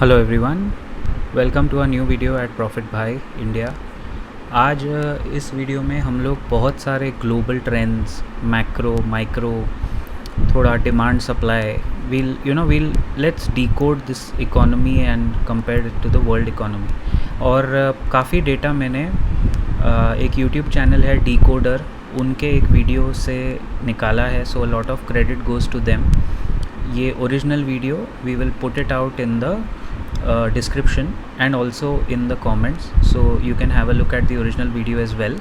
Hello everyone, welcome to a new video at profit भाई India. आज इस video में हम लोग बहुत सारे ग्लोबल ट्रेंड्स, मैक्रो माइक्रो, थोड़ा demand supply, we'll let's decode this economy and compare it to the world economy. और काफ़ी डेटा मैंने एक यूट्यूब चैनल है डिकोडर, उनके एक वीडियो से निकाला है, so lot of credit goes to them. ये original video we will put it out in the description and also in the comments, so you can have a look at the original video as well.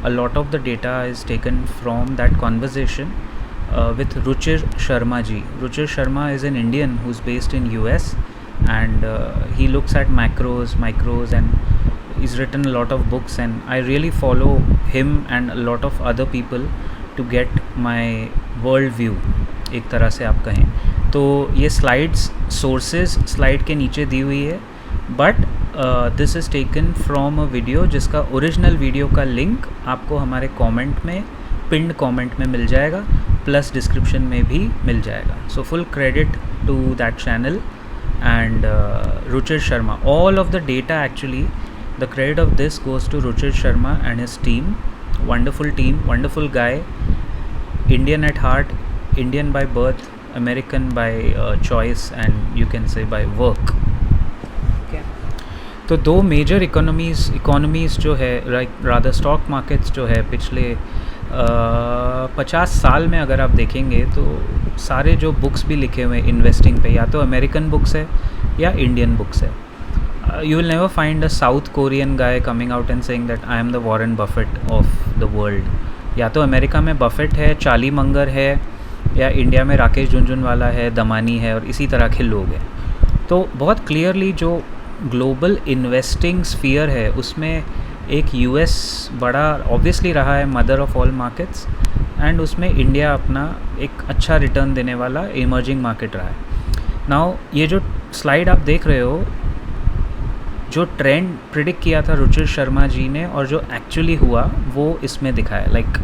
A lot of the data is taken from that conversation with Ruchir Sharma ji. Ruchir Sharma is an Indian who's based in US, and he looks at macros, micros, and he's written a lot of books, and I really follow him and a lot of other people to get my world view, एक तरह से आप कहें तो। ये slides sources slide के नीचे दी हुई है, but this is taken from a video जिसका ओरिजिनल वीडियो का लिंक आपको हमारे कमेंट में, पिन्ड कमेंट में मिल जाएगा, प्लस डिस्क्रिप्शन में भी मिल जाएगा। So full credit to that channel and Ruchir Sharma. All of the data actually, the credit of this goes to Ruchir Sharma and his team. Wonderful team, wonderful guy, Indian at heart, Indian by birth, American by choice, and you can say by work. Okay. तो दो major economies जो है, rather stock markets जो है, पिछले 50 साल में अगर आप देखेंगे तो सारे जो बुक्स भी लिखे हुए हैं इन्वेस्टिंग पे, या तो अमेरिकन बुक्स है या इंडियन बुक्स है। You will never find a South Korean guy coming out and saying that I am the Warren Buffett of the world. या तो अमेरिका में बफेट है, चार्ली मंगर है, या इंडिया में राकेश झुनझुनवाला है, दमानी है, और इसी तरह के लोग हैं। तो बहुत क्लियरली जो ग्लोबल इन्वेस्टिंग स्फीयर है उसमें एक यूएस बड़ा ऑब्वियसली रहा है, mother of all markets, and उसमें इंडिया अपना एक अच्छा रिटर्न देने वाला इमर्जिंग मार्केट रहा है। नाउ ये जो स्लाइड आप देख रहे हो, जो ट्रेंड प्रिडिक्ट किया था रुचिर शर्मा जी ने और जो एक्चुअली हुआ वो इसमें दिखा है। Like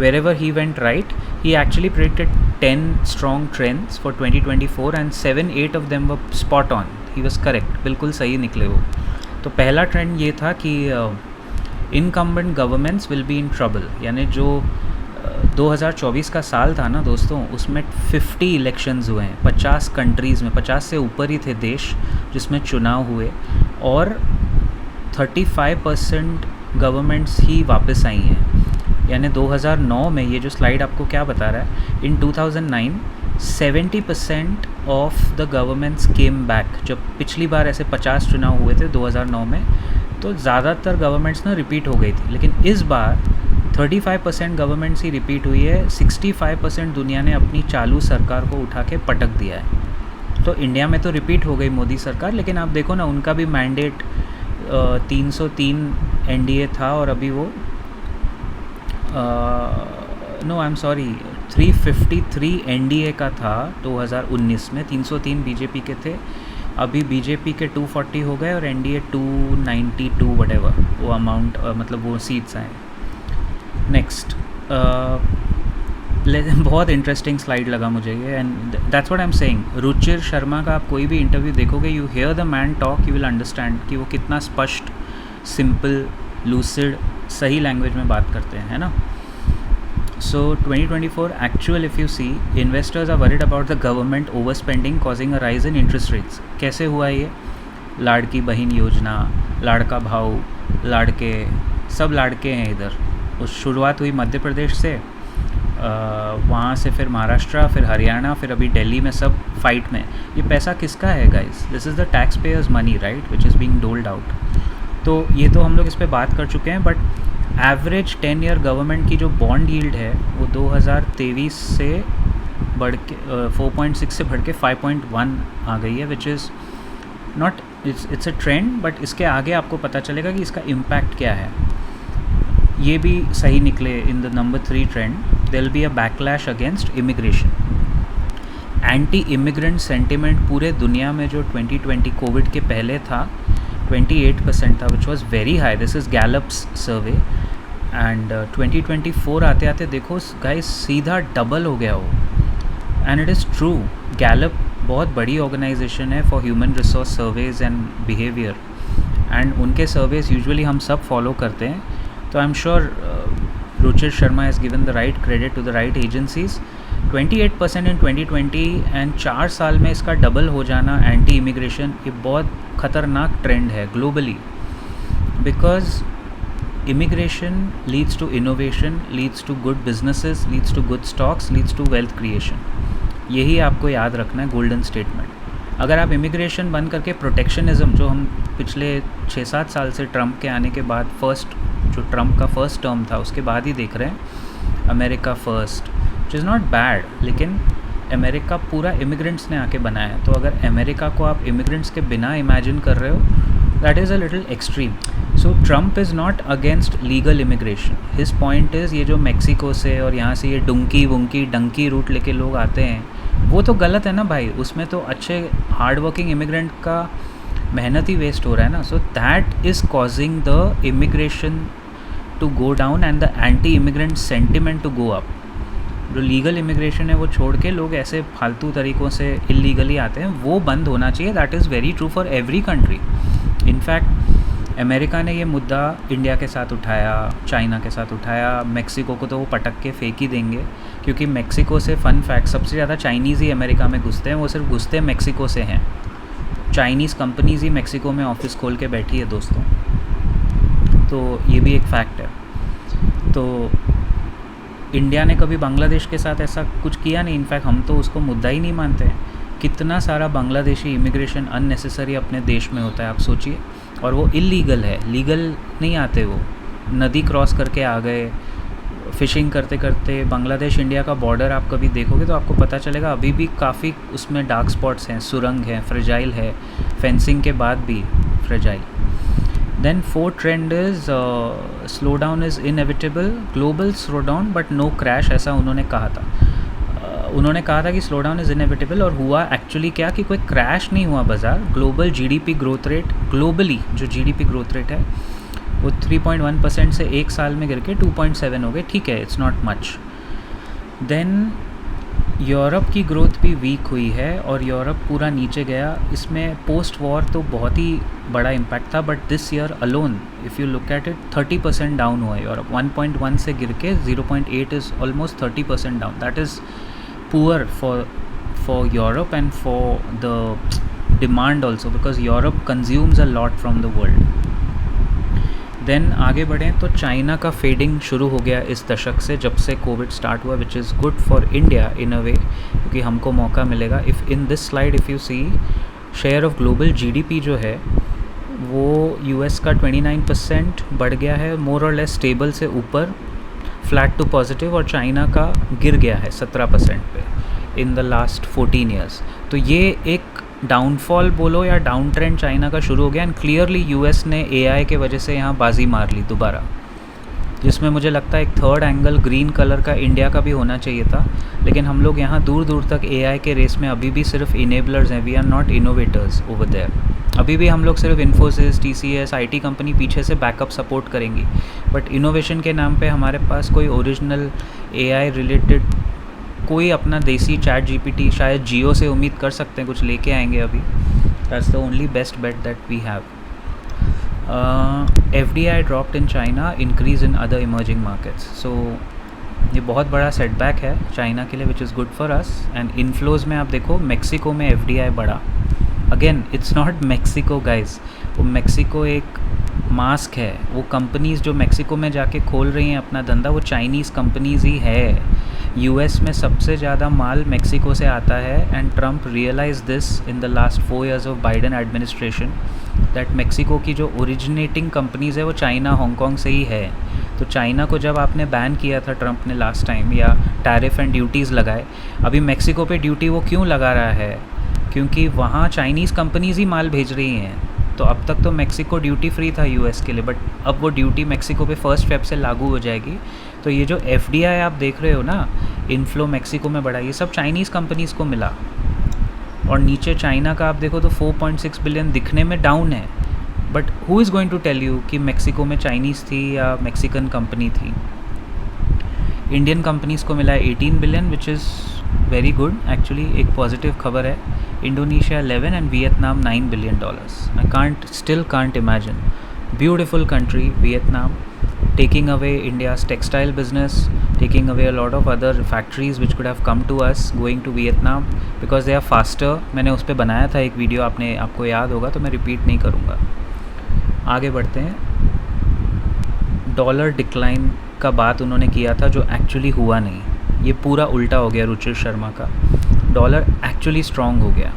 wherever he went right, he actually predicted 10 strong trends for 2024 and 7-8 of them were spot on. He was correct, बिल्कुल सही निकले वो। तो पहला ट्रेंड ये था कि incumbent governments will be in trouble, यानी जो 2024 का साल था ना दोस्तों, उसमें 50 इलेक्शंस हुए हैं 50 कंट्रीज़ में, 50 से ऊपर ही थे देश जिसमें चुनाव हुए, और 35% गवर्नमेंट्स ही वापस आई हैं। यानी 2009 में, ये जो स्लाइड आपको क्या बता रहा है, इन 2009 70% of the governments came back. जब पिछली बार ऐसे 50 चुनाव हुए थे 2009 में, तो ज़्यादातर गवर्नमेंट्स ना रिपीट हो गई थी, लेकिन इस बार 35% गवर्नमेंट्स ही रिपीट हुई है। 65% दुनिया ने अपनी चालू सरकार को उठा के पटक दिया है। तो इंडिया में तो रिपीट हो गई मोदी सरकार, लेकिन आप देखो ना, उनका भी मैंडेट 303 एनडीए था, और अभी वो no I am sorry 353 NDA का था 2019 में। 303 बीजेपी के थे, अभी बीजेपी के 240 हो गए और एनडीए 292 वटेवर वो अमाउंट, मतलब वो सीट्स आए। नेक्स्ट, बहुत इंटरेस्टिंग स्लाइड लगा मुझे ये, and that's what I am saying. Ruchir Sharma का आप कोई भी इंटरव्यू देखोगे, you hear the man talk, you will understand कि वो कितना स्पष्ट, सिंपल, लूसिड, सही लैंग्वेज में बात करते हैं, है ना। So 2024 actual, if you see, investors are worried about the government over spending causing a rise in interest rates. कैसे हुआ ये? लाड़की बहन योजना, लाड़का भाव, लाड़के, सब लाड़के हैं इधर। उस शुरुआत हुई मध्य प्रदेश से, वहाँ से फिर महाराष्ट्र, फिर हरियाणा, फिर अभी दिल्ली में, सब फाइट में। ये पैसा किसका है guys? This is the tax payers money, right, which is being doled out. तो ये तो हम लोग इस पे बात कर चुके हैं, बट एवरेज 10 ईयर गवर्नमेंट की जो बॉन्ड यील्ड है वो 2023 से बढ़ के 4.6 से बढ़ के 5.1 आ गई है, which is not, it's a trend, but इसके आगे आपको पता चलेगा कि इसका इम्पैक्ट क्या है। ये भी सही निकले in the number 3 trend. There will be a backlash against immigration. Anti immigrant sentiment पूरे दुनिया में जो 2020 कोविड के पहले था 28% था, which was very high. This is Gallup's survey, and 2024 आते आते देखो गाइस, सीधा डबल हो गया हो, and it is true. Gallup बहुत बड़ी ऑर्गेनाइजेशन है for human resource surveys and behaviour, and उनके सर्वेज यूजुअली हम सब फॉलो करते हैं. तो आई am sure Ruchir Sharma has given the right credit to the right agencies. 28% in 2020 and 4 साल में इसका डबल हो जाना एंटी इमिग्रेशन, ये बहुत ख़तरनाक ट्रेंड है globally. Because immigration leads to innovation, leads to good businesses, leads to good stocks, leads to wealth creation. यही आपको याद रखना है गोल्डन स्टेटमेंट. अगर आप इमिग्रेशन बंद करके प्रोटेक्शनिज्म, जो हम पिछले 6-7 साल से ट्रंप के आने के बाद जो ट्रंप का फर्स्ट टर्म था उसके बाद ही देख रहे हैं, America first, which is not bad, लेकिन अमेरिका पूरा इमिग्रेंट्स ने आके बनाया है. तो अगर अमेरिका को आप इमिग्रेंट्स के बिना इमेजिन कर रहे हो, that is a little extreme. So Trump is not against legal immigration. His point is ये जो मेक्सिको से और यहाँ से ये डंकी रूट लेके लोग आते हैं, वो तो गलत है ना भाई. उसमें तो अच्छे हार्ड वर्किंग इमिग्रेंट का मेहनत ही वेस्ट हो रहा है ना. So that is causing the immigration to go down and the anti immigrant sentiment to go up. जो लीगल इमिग्रेशन है वो छोड़ के लोग ऐसे फालतू तरीक़ों से इलीगली आते हैं, वो बंद होना चाहिए. That is very true for every country. In fact America ने ये मुद्दा इंडिया के साथ उठाया, चाइना के साथ उठाया. मेक्सिको को तो वो पटक के फेंक ही देंगे, क्योंकि मेक्सिको से, फ़न फैक्ट, सबसे ज़्यादा चाइनीज़ ही अमेरिका में घुसते हैं. वो सिर्फ घुसते मेक्सिको से हैं. चाइनीज़ कंपनीज़ ही मेक्सिको में ऑफिस खोल के बैठी है दोस्तों. तो ये भी एक फैक्ट है. तो इंडिया ने कभी बांग्लादेश के साथ ऐसा कुछ किया नहीं. इनफैक्ट हम तो उसको मुद्दा ही नहीं मानते हैं. कितना सारा बांग्लादेशी इमिग्रेशन अननेसेसरी अपने देश में होता है, आप सोचिए. और वो इलीगल है, लीगल नहीं आते. वो नदी क्रॉस करके आ गए, फ़िशिंग करते करते. बांग्लादेश इंडिया का बॉर्डर आप कभी देखोगे तो आपको पता चलेगा अभी भी काफ़ी उसमें डार्क स्पॉट्स हैं, सुरंग है, फ्रेजाइल है, फेंसिंग के बाद भी fragile. Then fourth trend is slowdown is inevitable, global slowdown but no crash, ऐसा उन्होंने कहा था. उन्होंने कहा था कि slowdown is inevitable, और हुआ एक्चुअली क्या कि कोई क्रैश नहीं हुआ बाज़ार. Global GDP growth rate, globally जो जीडीपी ग्रोथ रेट है वो 3.1% से एक साल में गिर के 2.7 हो गए. ठीक है, it's not much. Then Europe की ग्रोथ भी वीक हुई है और यूरोप पूरा नीचे गया. इसमें पोस्ट वॉर तो बहुत ही बड़ा इम्पैक्ट था, but this year alone if you look at it 30% down हुआ है यूरोप. 1.1 से गिर के 0.8 is almost 30% down. That is poor for Europe and for the demand also, because Europe consumes a lot from the world. Then आगे बढ़ें तो China का fading शुरू हो गया इस दशक से, जब से कोविड स्टार्ट हुआ, which is good for India in a way, क्योंकि हमको मौका मिलेगा. If in this slide if you see, share of global GDP जो है वो यूएस का 29% बढ़ गया है, मोर और लेस स्टेबल से ऊपर, फ्लैट टू पॉजिटिव, और चाइना का गिर गया है 17% पे इन द लास्ट 14 ईयर्स. तो ये एक डाउनफॉल बोलो या डाउन ट्रेंड चाइना का शुरू हो गया. एंड क्लियरली यूएस ने एआई के वजह से यहाँ बाजी मार ली दोबारा, जिसमें मुझे लगता है एक थर्ड एंगल ग्रीन कलर का इंडिया का भी होना चाहिए था. लेकिन हम लोग यहाँ दूर दूर तक एआई के रेस में अभी भी सिर्फ इनेबलर्स हैं. We are not innovators over there. अभी भी हम लोग सिर्फ इन्फोसिस, टीसीएस, आईटी कंपनी पीछे से बैकअप सपोर्ट करेंगी, बट इनोवेशन के नाम पे हमारे पास कोई ओरिजिनल एआई रिलेटेड कोई अपना देसी चैट जीपीटी, शायद जियो से उम्मीद कर सकते हैं कुछ लेके आएंगे अभी. That's the only best bet that we have. FDI dropped in China, increase in other emerging markets. So ये बहुत बड़ा सेटबैक है चाइना के लिए, which is good for us. And inflows में आप देखो, मेक्सिको में एफडीआई बढ़ा. Again it's not Mexico guys, वो मेक्सिको एक मास्क है. वो कंपनीज़ जो मेक्सिको में जाके खोल रही हैं अपना धंधा, वो चाइनीज़ कंपनीज़ ही है. यूएस में सबसे ज़्यादा माल मेक्सिको से आता है. And Trump realize this in the last 4 years of Biden administration, that Mexico की जो ओरिजिनेटिंग कंपनीज़ है वो चाइना, हांगकॉन्ग से ही है. तो चाइना को जब आपने बैन किया था ट्रंप ने लास्ट टाइम, या टैरिफ एंड ड्यूटीज़ लगाए, अभी मेक्सिको पे ड्यूटी वो क्यों लगा रहा है? क्योंकि वहाँ चाइनीज़ कंपनीज़ ही माल भेज रही हैं. तो अब तक तो मेक्सिको ड्यूटी फ्री था यूएस के लिए, बट अब वो ड्यूटी मेक्सिको पे 1 Feb से लागू हो जाएगी. तो ये जो एफडीआई आप देख रहे हो ना, इनफ्लो मेक्सिको में बढ़ा, ये सब चाइनीज़ कंपनीज़ को मिला. और नीचे चाइना का आप देखो तो 4.6 बिलियन दिखने में डाउन है, but who is going to tell you कि मेक्सिको में चाइनीज़ थी या मेक्सिकन कंपनी थी. इंडियन कंपनीज़ को मिला है 18 billion, which is very good actually. एक पॉजिटिव खबर है. Indonesia 11, and Vietnam $9 billion. I still can't imagine. Beautiful country, Vietnam, taking away India's textile business, taking away a lot of other factories which could have come to us, going to Vietnam because they are faster. मैंने उस पर बनाया था एक video, आपको याद होगा, तो मैं रिपीट नहीं करूँगा. आगे बढ़ते हैं. डॉलर डिक्लाइन का बात उन्होंने किया था जो एक्चुअली हुआ नहीं. ये पूरा उल्टा हो गया रुचिर शर्मा का. डॉलर एक्चुअली स्ट्रॉन्ग हो गया,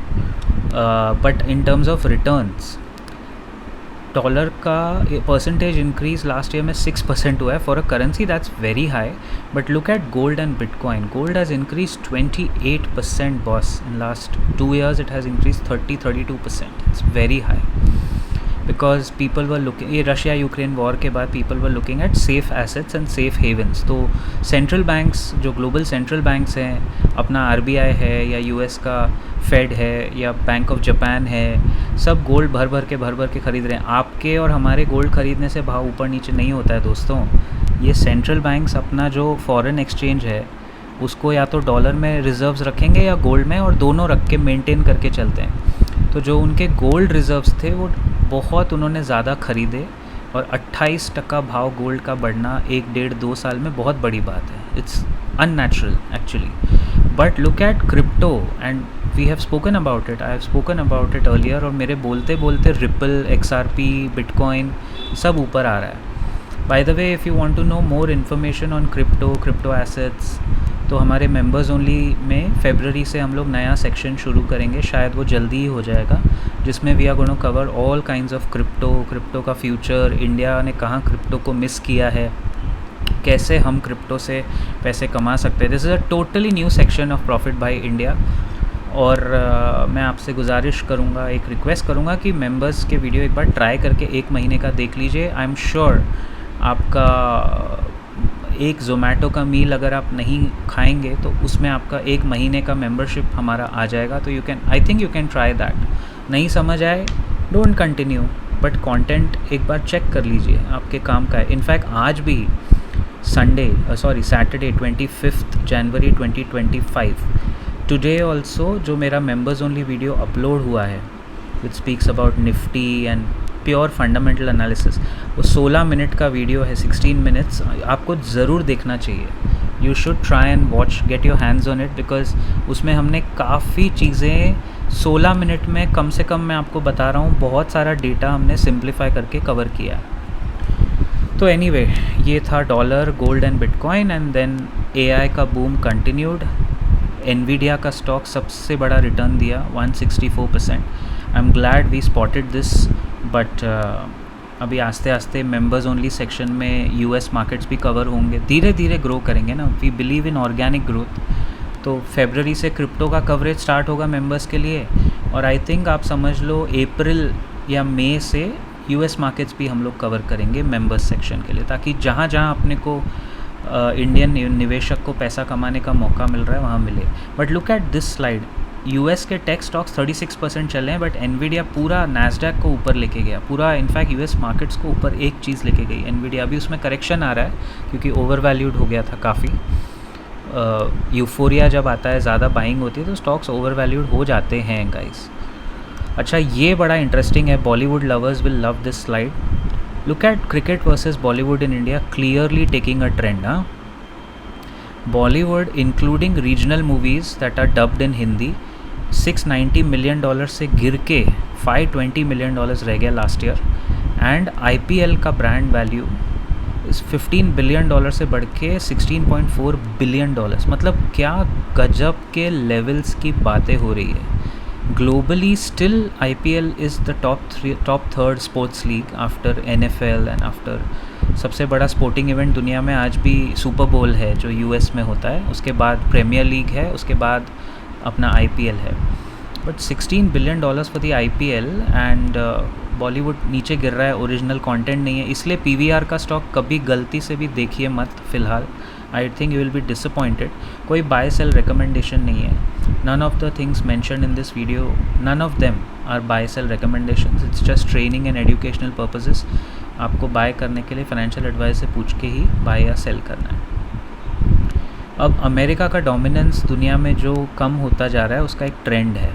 but in terms of returns dollar का परसेंटेज इंक्रीज लास्ट ईयर में 6% हुआ है for a currency that's very high. But look eight gold and bitcoin. Gold has increase 28% boss. In last 2 years it has increase 32%. It's very high because people were looking, ये Russia Ukraine war के बाद people were looking at safe assets and safe havens. तो central banks, जो global central banks हैं, अपना RBI है या US का फेड है या बैंक ऑफ जापान है, सब गोल्ड भर भर के ख़रीद रहे हैं. आपके और हमारे गोल्ड ख़रीदने से भाव ऊपर नीचे नहीं होता है दोस्तों. ये सेंट्रल बैंक्स अपना जो फॉरेन एक्सचेंज है उसको या तो डॉलर में रिजर्व्स रखेंगे या गोल्ड में, और दोनों रख के मेंटेन करके चलते हैं. तो जो उनके गोल्ड रिजर्व्स थे वो बहुत उन्होंने ज़्यादा ख़रीदे, और 28% भाव गोल्ड का बढ़ना 1-1.5-2 साल में बहुत बड़ी बात है. It's unnatural actually. But look at crypto, and we have spoken about it, I have spoken about it earlier, और मेरे बोलते बोलते रिपल, XRP, बिटकॉइन सब ऊपर आ रहा है. By the way, if you want to know more information on crypto assets, तो हमारे मेंबर्स ओनली में फरवरी से हम लोग नया सेक्शन शुरू करेंगे, शायद वो जल्दी ही हो जाएगा, जिसमें we are going to cover all kinds of crypto का फ्यूचर, इंडिया ने कहाँ क्रिप्टो को मिस किया है, कैसे हम क्रिप्टो से पैसे कमा सकते हैं. This is a totally new section of profit by India. और मैं आपसे गुजारिश करूँगा, एक रिक्वेस्ट करूँगा कि मेंबर्स के वीडियो एक बार ट्राई करके 1 महीने का देख लीजिए. आई एम श्योर आपका एक ज़ोमैटो का मील अगर आप नहीं खाएंगे तो उसमें आपका 1 महीने का मेंबरशिप हमारा आ जाएगा. तो आई think you can try that. नहीं समझ आए, डोंट कंटिन्यू, बट कंटेंट एक बार चेक कर लीजिए, आपके काम का है. इनफैक्ट आज भी सैटरडे 25 जनवरी 2025, टुडे ऑल्सो जो मेरा मेंबर्स ओनली वीडियो अपलोड हुआ है which speaks about Nifty and pure fundamental analysis, वो 16 मिनट का वीडियो है, 16 मिनट्स. आपको ज़रूर देखना चाहिए. You should try and watch, get your hands on it, because उसमें हमने काफ़ी चीज़ें 16 मिनट में, कम से कम मैं आपको बता रहा हूँ, बहुत सारा डेटा हमने सिंप्लीफाई करके कवर किया. तो एनीवे, ये था dollar, gold and bitcoin. And then AI का बूम कंटिन्यूड. NVIDIA का स्टॉक सबसे बड़ा रिटर्न दिया, 164%. I am glad we spotted this. But अभी आस्ते आस्ते मेंबर्स ओनली सेक्शन में US मार्केट्स भी कवर होंगे, धीरे धीरे ग्रो करेंगे ना. We believe in organic growth. तो फरवरी से क्रिप्टो का कवरेज स्टार्ट होगा मेंबर्स के लिए, और आई थिंक आप समझ लो अप्रैल या मई से US मार्केट्स भी हम लोग कवर करेंगे मेंबर्स सेक्शन के लिए, ताकि जहाँ जहाँ अपने को इंडियन निवेशक को पैसा कमाने का मौका मिल रहा है वहाँ मिले. But look at this slide. US के टेक स्टॉक्स 36% चले हैं, बट NVIDIA पूरा NASDAQ को ऊपर लेके गया, पूरा इनफैक्ट US मार्केट्स को ऊपर एक चीज़ लेके गई NVIDIA. अभी उसमें करेक्शन आ रहा है क्योंकि ओवर वैल्यूड हो गया था काफ़ी. यूफोरिया जब आता है, ज़्यादा बाइंग होती है, तो स्टॉक्स ओवर वैल्यूड हो जाते हैं गाइस. अच्छा, ये बड़ा इंटरेस्टिंग है. Bollywood lovers will love this slide. Look at cricket versus Bollywood in India, clearly taking a trend. Bollywood including regional movies that are dubbed in Hindi, $690 million से गिर के $520 मिलियन रह गया लास्ट ईयर. एंड IPL का brand value इस $15 billion से बढ़ के $16.4 बिलियन. मतलब क्या गजब के लेवल्स की बातें हो रही है. Globally still IPL is the top third sports league after NFL and after, सबसे बड़ा स्पोर्टिंग इवेंट दुनिया में आज भी सुपर बोल है जो US में होता है, उसके बाद प्रीमियर लीग है, उसके बाद अपना IPL है. But $16 billion for the IPL and Bollywood नीचे गिर रहा है. ओरिजिनल कंटेंट नहीं है, इसलिए PVR का स्टॉक कभी गलती से भी देखिए मत फ़िलहाल. I think you will be disappointed. कोई बाय सेल रिकमेंडेशन नहीं है. None of the things mentioned in this video, none of them are buy sell recommendations. It's just training and educational purposes. आपको बाय करने के लिए financial advice से पूछ के ही बाय या सेल करना है. अब अमेरिका का डोमिनेंस दुनिया में जो कम होता जा रहा है, उसका एक ट्रेंड है.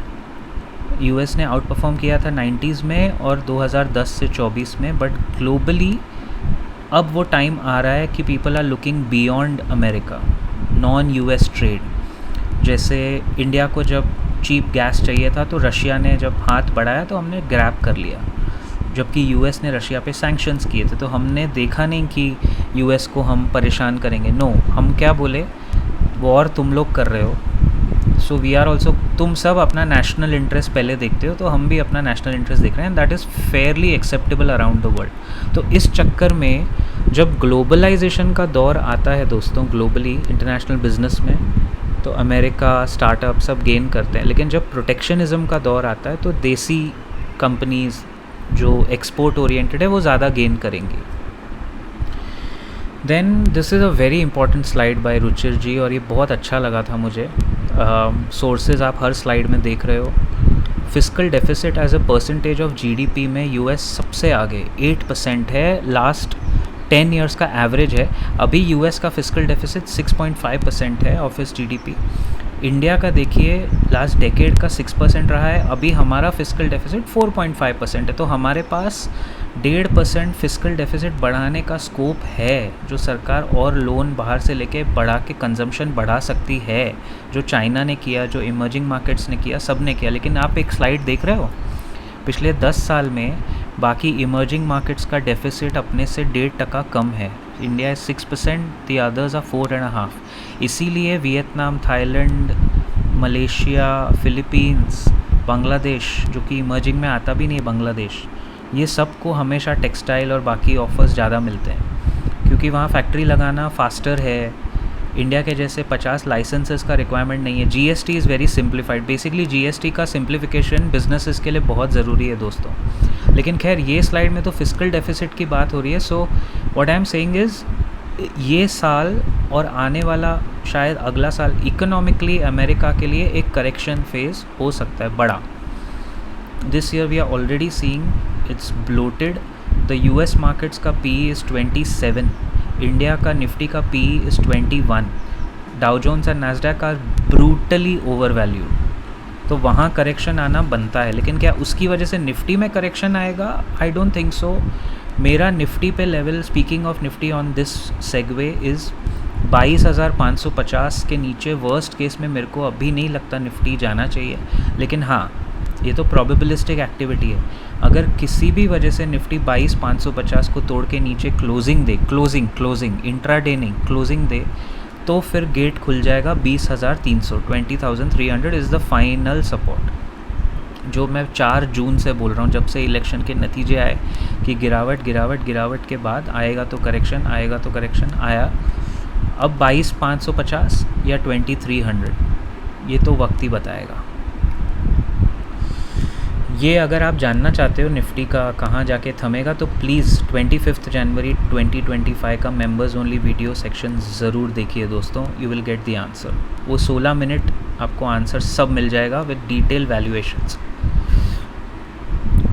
यूएस ने आउट परफॉर्म किया था 90s में और 2010 से 24 में, बट ग्लोबली अब वो टाइम आ रहा है कि people are looking beyond America, non US trade. जैसे इंडिया को जब चीप गैस चाहिए था तो रशिया ने जब हाथ बढ़ाया तो हमने ग्रैब कर लिया, जबकि यूएस ने रशिया पे सैंक्शंस किए थे। तो हमने देखा नहीं कि यूएस को हम परेशान करेंगे, नो, हम क्या बोले, वॉर तुम लोग कर रहे हो, सो वी आर ऑल्सो, तुम सब अपना नेशनल इंटरेस्ट पहले देखते हो तो हम भी अपना नेशनल इंटरेस्ट देख रहे हैं, that is Fairlie acceptable around the world. तो इस चक्कर में जब ग्लोबलाइजेशन का दौर आता है दोस्तों, ग्लोबली इंटरनेशनल बिजनेस में, तो अमेरिका स्टार्टअप सब गेन करते हैं, लेकिन जब प्रोटेक्शनिज्म का दौर आता है तो देसी कंपनीज़ जो एक्सपोर्ट ओरिएंटेड है वो ज़्यादा गेन करेंगी। Then this is a very important slide by Ruchir ji, और ये बहुत अच्छा लगा था मुझे। सोर्सेज आप हर स्लाइड में देख रहे हो। Fiscal deficit as a percentage of GDP में यूएस सबसे आगे 8% है, लास्ट 10 ईयर्स का एवरेज है। अभी यूएस का फिस्कल डेफिसिट 6.5% है ऑफ इस जीडीपी। इंडिया का देखिए लास्ट डेकेड का 6% रहा है, अभी हमारा फिस्कल डेफिसिट 4.5% है। तो हमारे पास 1.5% फिस्कल डेफिसिट बढ़ाने का स्कोप है, जो सरकार और लोन बाहर से लेके बढ़ा के कंजम्पशन बढ़ा सकती है, जो चाइना ने किया, जो इमर्जिंग मार्केट्स ने किया, सब ने किया। लेकिन आप एक स्लाइड देख रहे हो, पिछले 10 साल में बाकी इमर्जिंग मार्केट्स का डेफिसिट अपने से 1.5% कम है। India is 6%, the others are 4.5%। इसीलिए Vietnam, Thailand, Malaysia, Philippines, Bangladesh, जो कि इमर्जिंग में आता भी नहीं है बांग्लादेश, ये सब को हमेशा टेक्सटाइल और बाकी ऑफर्स ज़्यादा मिलते हैं, क्योंकि वहाँ फैक्ट्री लगाना फास्टर है। इंडिया के जैसे 50 लाइसेंसेस का रिक्वायरमेंट नहीं है। GST is very simplified. Basically GST का सिंप्लीफिकेशन बिजनेसेस के लिए बहुत ज़रूरी है दोस्तों। लेकिन खैर ये स्लाइड में तो फिस्कल डेफिसिट की बात हो रही है। So what I am saying is, ये साल और आने वाला शायद अगला साल इकोनॉमिकली अमेरिका के लिए एक करेक्शन फेज़ हो सकता है बड़ा। This year we are already seeing it's bloated. The US markets का पी इज़ 27, इंडिया का निफ्टी का P is 21, Dow Jones and Nasdaq are brutally over valued. तो वहाँ करेक्शन आना बनता है, लेकिन क्या उसकी वजह से निफ्टी में करेक्शन आएगा? I don't think so. मेरा निफ्टी पे level, speaking of Nifty on this segue, is 22,550 के नीचे वर्स्ट केस में मेरे को अभी नहीं लगता निफ्टी जाना चाहिए। लेकिन हाँ, ये तो प्रोबेबिलिस्टिक एक्टिविटी है। अगर किसी भी वजह से निफ्टी 22,550 को तोड़ के नीचे क्लोजिंग दे, क्लोजिंग इंट्राडे नहीं, क्लोजिंग दे, तो फिर गेट खुल जाएगा 20,300, 20,300 इज़ द फाइनल सपोर्ट, जो मैं 4 जून से बोल रहा हूँ, जब से इलेक्शन के नतीजे आए कि गिरावट के बाद आएगा तो करेक्शन, आएगा तो करेक्शन, आया। अब 22,550 या 2300, ये तो वक्त ही बताएगा। ये अगर आप जानना चाहते हो निफ्टी का कहाँ जाके थमेगा, तो प्लीज़ 25 जनवरी 2025 का मेंबर्स ओनली वीडियो सेक्शन ज़रूर देखिए दोस्तों, you will get the answer. वो 16 मिनट आपको आंसर सब मिल जाएगा with detail valuations.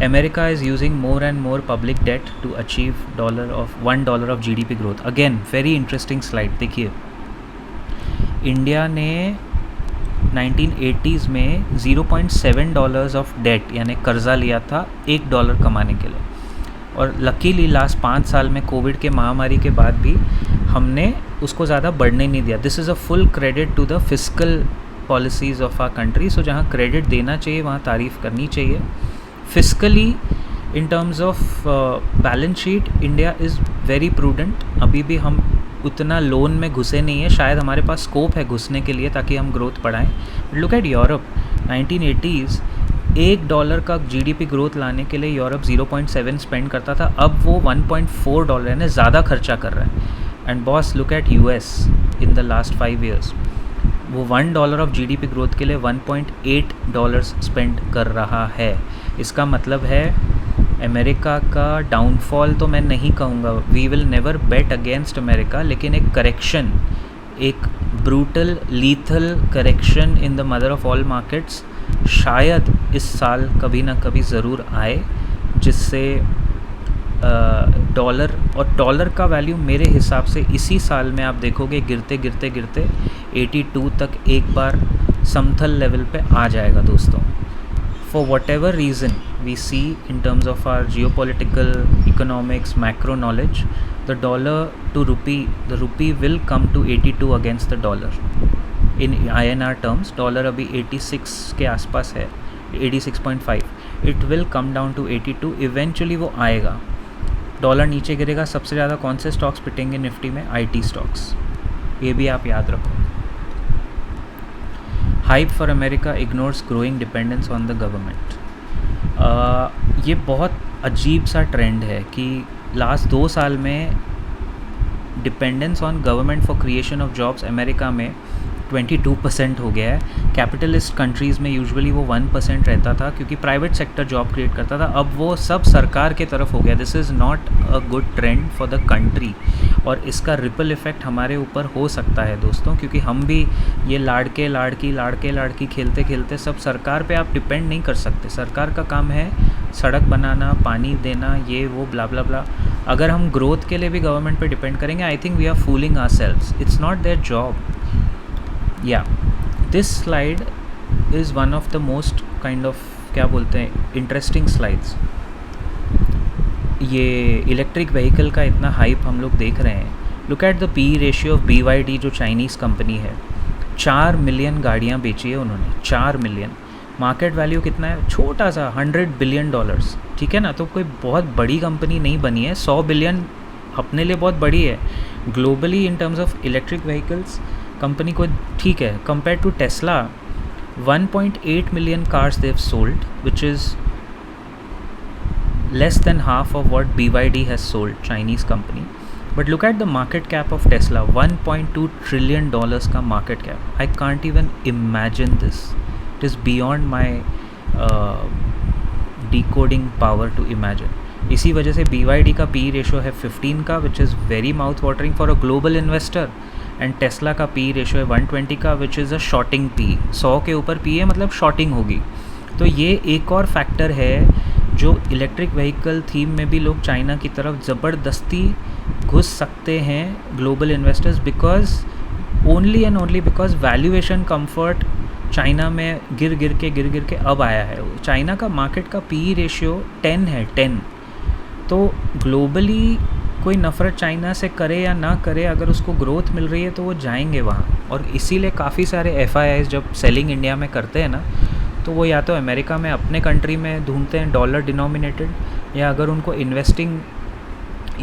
America is using more and more public debt to achieve $1 of GDP growth. Again very interesting slide देखिए। India ने 1980s में $0.7 ऑफ डेट यानी कर्ज़ा लिया था $1 कमाने के लिए, और लकीली लास्ट 5 साल में कोविड के महामारी के बाद भी हमने उसको ज़्यादा बढ़ने नहीं दिया। This is a full credit to the fiscal policies of our country. So जहाँ क्रेडिट देना चाहिए वहाँ तारीफ़ करनी चाहिए। Fiscally in terms of balance sheet India is very prudent. अभी भी हम उतना लोन में घुसे नहीं है, शायद हमारे पास स्कोप है घुसने के लिए ताकि हम ग्रोथ बढ़ाएं। लुक एट यूरोप, 1980s $1 का जीडीपी ग्रोथ लाने के लिए यूरोप 0.7 स्पेंड करता था, अब वो $1.4 यानी ज़्यादा खर्चा कर रहा है। And boss look at US in the last 5 years, वो $1 ऑफ जीडीपी ग्रोथ के लिए $1.8 स्पेंड कर रहा है। इसका मतलब है अमेरिका का डाउनफॉल तो मैं नहीं कहूँगा, we will never bet against America, लेकिन एक करेक्शन, एक brutal lethal correction in the mother of all markets शायद इस साल कभी ना कभी ज़रूर आए, जिससे डॉलर का वैल्यू मेरे हिसाब से इसी साल में आप देखोगे गिरते 82 तक एक बार समथल लेवल पे आ जाएगा दोस्तों। for whatever reason we see in terms of our geopolitical, economics, macro knowledge, the dollar to rupee, the rupee will come to 82 against the dollar. In INR terms, dollar अभी 86 के आसपास है, 86.5. It will come down to 82. Eventually वो आएगा. Dollar नीचे गिरेगा. सबसे ज़्यादा कौन से स्टॉक्स पिटेंगे निफ्टी में? IT stocks. ये भी आप याद रखो. Hype for America ignores growing dependence on the government. ये बहुत अजीब सा ट्रेंड है कि लास्ट 2 साल में dependence on government for creation of jobs America में 22% हो गया है. कैपिटलिस्ट कंट्रीज़ में यूजुअली वो 1% रहता था क्योंकि प्राइवेट सेक्टर जॉब क्रिएट करता था. अब वो सब सरकार के तरफ हो गया. This is not a good trend for the country और इसका रिपल इफ़ेक्ट हमारे ऊपर हो सकता है दोस्तों, क्योंकि हम भी ये लाड़के लाड़की खेलते खेलते सब सरकार पे आप डिपेंड नहीं कर सकते. सरकार का काम है सड़क बनाना, पानी देना, ये वो ब्ला ब्ला ब्ला. अगर हम ग्रोथ के लिए भी गवर्नमेंट पे डिपेंड करेंगे, I think we are fooling ourselves. It's not their job. Yeah, this slide is one of the most kind of क्या बोलते हैं इंटरेस्टिंग स्लाइड्स. ये इलेक्ट्रिक व्हीकल का इतना हाइप हम लोग देख रहे हैं. Look at the P ratio of BYD जो चाइनीज़ कंपनी है. 4 मिलियन गाड़ियाँ बेची है उन्होंने. 4 मिलियन. मार्केट वैल्यू कितना है? छोटा सा $100 बिलियन. ठीक है ना. तो कोई बहुत बड़ी कंपनी नहीं बनी है. 100 बिलियन अपने लिए बहुत बड़ी है. Globally in terms of electric vehicles company को ठीक है. Compare to Tesla, 1.8 million cars they have sold, which is less than half of what BYD has sold, Chinese company. But look at the market cap of Tesla. $1.2 trillion का market cap. I can't even imagine this. It is beyond my decoding power to imagine. इसी वजह से BYD का P ratio है 15 का, which is very mouth watering for a global investor. And Tesla का P ratio है 120 का, which is a shorting P. 100 के ऊपर पी है मतलब शॉर्टिंग होगी. तो ये एक और फैक्टर है जो इलेक्ट्रिक व्हीकल थीम में भी लोग चाइना की तरफ ज़बरदस्ती घुस सकते हैं global investors, because only and only because valuation comfort China में गिर गिर के अब आया है. चाइना का मार्केट का पी रेशियो 10 है, 10. तो ग्लोबली कोई नफ़रत चाइना से करे या ना करे, अगर उसको ग्रोथ मिल रही है तो वो जाएंगे वहाँ. और इसीलिए काफ़ी सारे FIIs जब सेलिंग इंडिया में करते हैं ना, तो वो या तो अमेरिका में अपने कंट्री में ढूंढते हैं डॉलर डिनोमिनेटेड, या अगर उनको इन्वेस्टिंग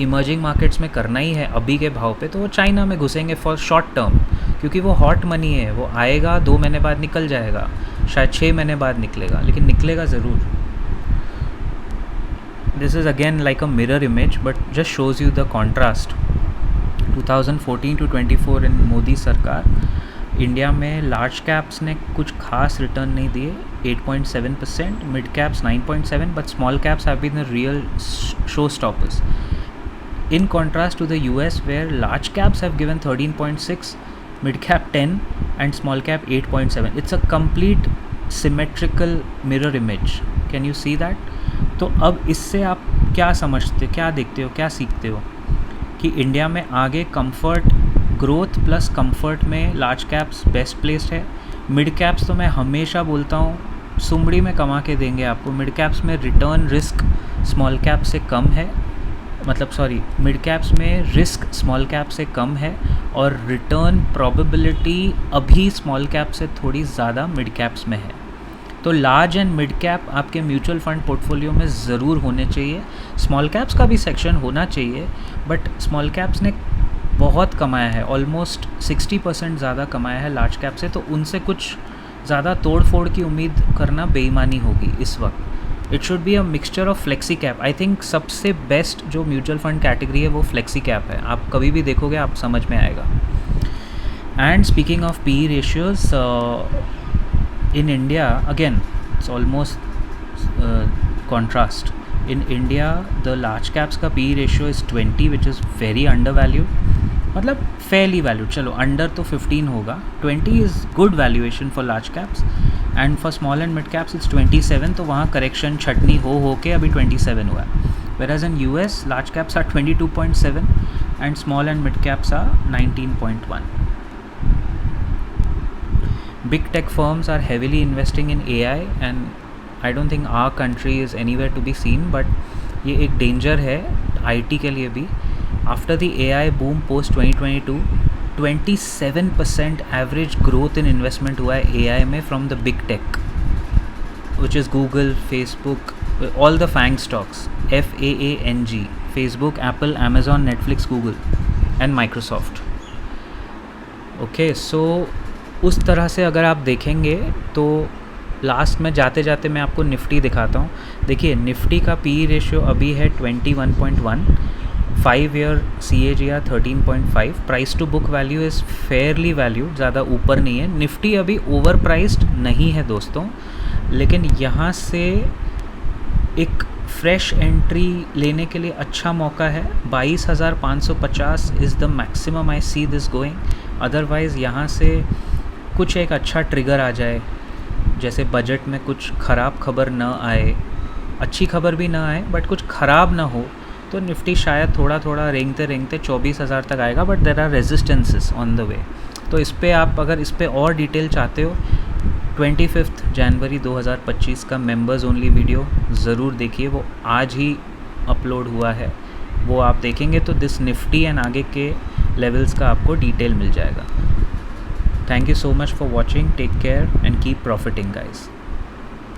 इमर्जिंग मार्केट्स में करना ही है अभी के भाव पे, तो वो चाइना में घुसेंगे फॉर शॉर्ट टर्म, क्योंकि वो हॉट मनी है. वो आएगा 2 महीने बाद निकल जाएगा, शायद 6 महीने बाद निकलेगा, लेकिन निकलेगा ज़रूर. This is again like a mirror image, but just shows you the contrast. 2014 to 24 in Modi सरकार, इंडिया में लार्ज कैप्स ने कुछ खास रिटर्न नहीं दिए, 8.7%, mid caps 9.7%, but small caps have been the real showstoppers. In contrast to the US, where large caps have given 13.6, mid cap 10, and small cap 8.7. It's a complete symmetrical mirror image. Can you see that? तो अब इससे आप क्या समझते, क्या देखते हो, क्या सीखते हो कि इंडिया में आगे कंफर्ट, ग्रोथ प्लस कंफर्ट में लार्ज कैप्स बेस्ट प्लेस्ड है. मिड कैप्स तो मैं हमेशा बोलता हूँ सुमड़ी में कमा के देंगे आपको. मिड कैप्स में रिटर्न रिस्क स्मॉल कैप से कम है, मतलब सॉरी, मिड कैप्स में रिस्क स्मॉल कैप से कम है और रिटर्न प्रोबेबिलिटी अभी स्मॉल कैप से थोड़ी ज़्यादा मिड कैप्स में है. तो लार्ज एंड मिड कैप आपके म्यूचुअल फंड पोर्टफोलियो में ज़रूर होने चाहिए. स्मॉल कैप्स का भी सेक्शन होना चाहिए, बट स्मॉल कैप्स ने बहुत कमाया है, ऑलमोस्ट 60% ज़्यादा कमाया है लार्ज कैप से. तो उनसे कुछ ज़्यादा तोड़ फोड़ की उम्मीद करना बेईमानी होगी इस वक्त. It should be a mixture of flexi cap. I think सबसे बेस्ट जो म्यूचुअल फंड कैटेगरी है वो फ्लेक्सी कैप है. आप कभी भी देखोगे आप समझ में आएगा. And speaking of P ratios, in India again it's almost contrast. In India the large caps का P ratio is 20, which is very undervalued. मतलब fairly valued, चलो under तो 15 होगा. 20 is good valuation for large caps, and for small and mid caps it's 27. तो वहाँ correction छटनी हो के अभी 27 हुआ है. Whereas in US large caps are 22.7 and small and mid caps are 19.1. Big tech firms are heavily investing in AI, and I don't think our country is anywhere to be seen, but ये एक danger है IT के लिए भी. After the AI boom post 2022, 27% average growth in investment हुआ है AI में from the big tech, which is Google, Facebook, all the FAANG stocks, FAANG, Facebook, Apple, Amazon, Netflix, Google and Microsoft. Okay, so उस तरह से अगर आप देखेंगे तो लास्ट में जाते जाते मैं आपको निफ्टी दिखाता हूँ. देखिए निफ्टी का PE रेशियो अभी है 21.1, 5 year CAGR 13.5, price to book value is fairly valued, ज़्यादा ऊपर नहीं है. निफ्टी अभी ओवर प्राइस्ड नहीं है दोस्तों, लेकिन यहाँ से एक फ्रेश एंट्री लेने के लिए अच्छा मौका है. 22,550 is the maximum I see this going. Otherwise यहाँ से कुछ एक अच्छा ट्रिगर आ जाए, जैसे बजट में कुछ ख़राब खबर ना आए, अच्छी खबर भी ना आए बट कुछ ख़राब ना हो, तो निफ्टी शायद थोड़ा थोड़ा रेंगते रेंगते 24,000 तक आएगा. But there are resistances on the way. तो इस पर आप अगर इस पर और डिटेल चाहते हो, 25 जनवरी 2025 का मेंबर्स ओनली वीडियो ज़रूर देखिए, वो आज ही अपलोड हुआ है. वो आप देखेंगे तो दिस निफ्टी एंड आगे के लेवल्स का आपको डिटेल मिल जाएगा. Thank you so much for watching. Take care and keep profiting, guys.